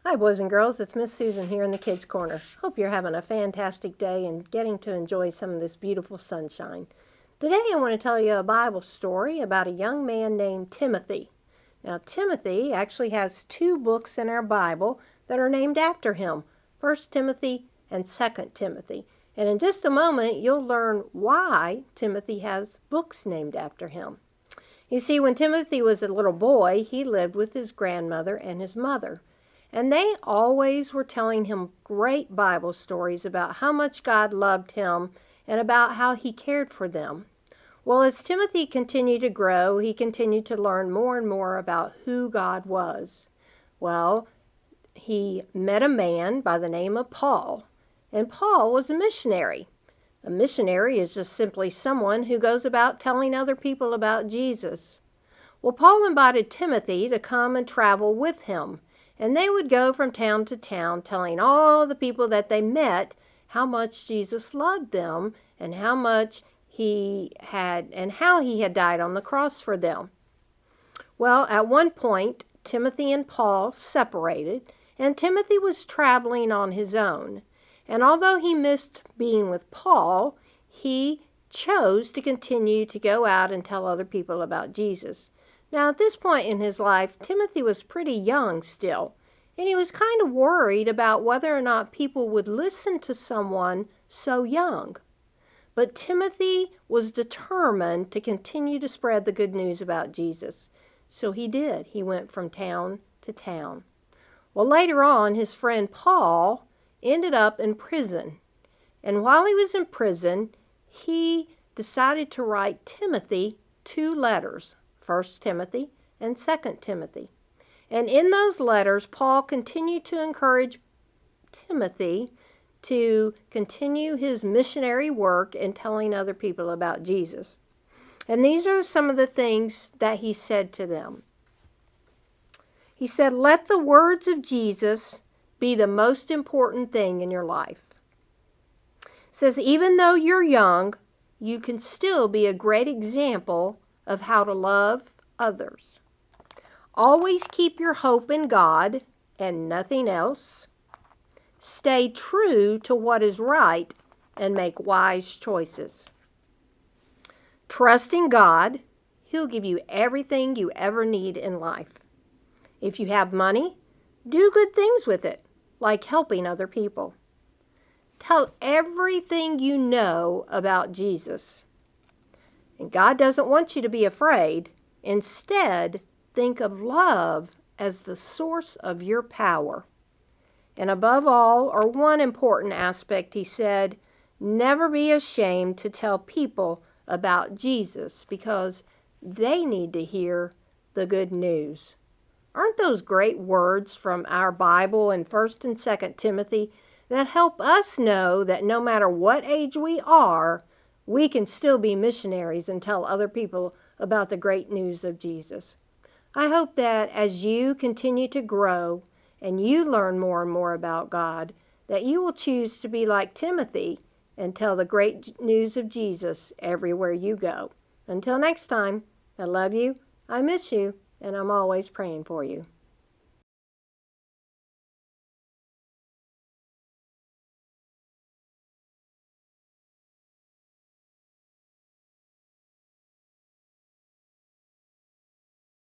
Hi, boys and girls. It's Miss Susan here in the Kids Corner. Hope you're having a fantastic day and getting to enjoy some of this beautiful sunshine. Today I want to tell you a Bible story about a young man named Timothy. Now, Timothy actually has two books in our Bible that are named after him, 1 Timothy and 2 Timothy. And in just a moment, you'll learn why Timothy has books named after him. You see, when Timothy was a little boy, he lived with his grandmother and his mother. And they always were telling him great Bible stories about how much God loved him and about how he cared for them. Well, as Timothy continued to grow, he continued to learn more and more about who God was. Well, he met a man by the name of Paul, and Paul was a missionary. A missionary is just simply someone who goes about telling other people about Jesus. Well, Paul invited Timothy to come and travel with him. And they would go from town to town telling all the people that they met how much Jesus loved them and how he had died on the cross for them. Well, at one point, Timothy and Paul separated, and Timothy was traveling on his own. And although he missed being with Paul, he chose to continue to go out and tell other people about Jesus. Now, at this point in his life, Timothy was pretty young still, and he was kind of worried about whether or not people would listen to someone so young. But Timothy was determined to continue to spread the good news about Jesus. So he did. He went from town to town. Well, later on, his friend Paul ended up in prison. And while he was in prison, he decided to write Timothy two letters. 1 Timothy and 2 Timothy. And in those letters, Paul continued to encourage Timothy to continue his missionary work in telling other people about Jesus. And these are some of the things that he said to them. He said, "Let the words of Jesus be the most important thing in your life." It says, even though you're young, you can still be a great example of how to love others. Always keep your hope in God and nothing else. Stay true to what is right and make wise choices. Trust in God. He'll give you everything you ever need in life. If you have money, do good things with it, like helping other people. Tell everything you know about Jesus. And God doesn't want you to be afraid. Instead, think of love as the source of your power. And above all, or one important aspect, he said, never be ashamed to tell people about Jesus because they need to hear the good news. Aren't those great words from our Bible in 1 and 2 Timothy that help us know that no matter what age we are, we can still be missionaries and tell other people about the great news of Jesus? I hope that as you continue to grow and you learn more and more about God, that you will choose to be like Timothy and tell the great news of Jesus everywhere you go. Until next time, I love you, I miss you, and I'm always praying for you.